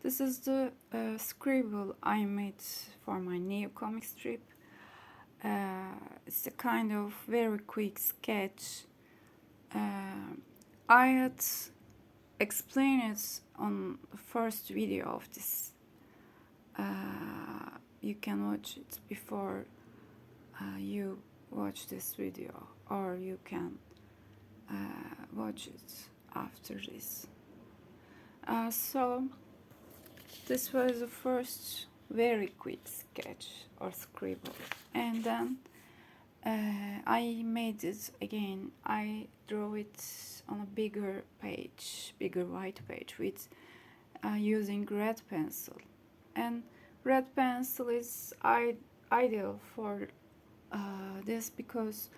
This is the scribble I made for my new comic strip. It's a kind of very quick sketch. I had explained it on the first video of this. You can watch it before you watch this video, or you can watch it after this. So this was the first very quick sketch or scribble, and then I made it again. I drew it on a bigger page, bigger white page, with using red pencil. And red pencil is ideal for this because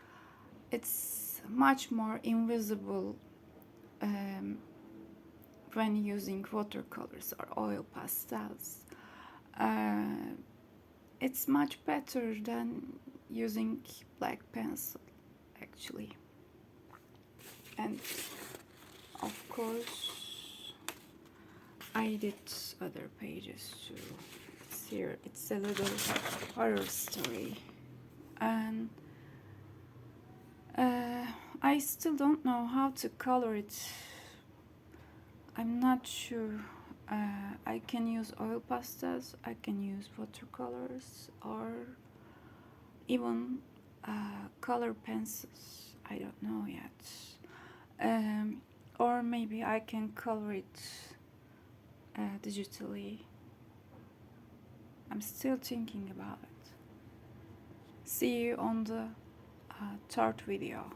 it's much more invisible when using watercolors or oil pastels. It's much better than using black pencil, actually. And of course I did other pages too. Here it's a little horror story, and I still don't know how to color it. I'm not sure. I can use oil pastels, I can use watercolors, or even color pencils. I don't know yet. Or maybe I can color it digitally. I'm still thinking about it. See you on the third video.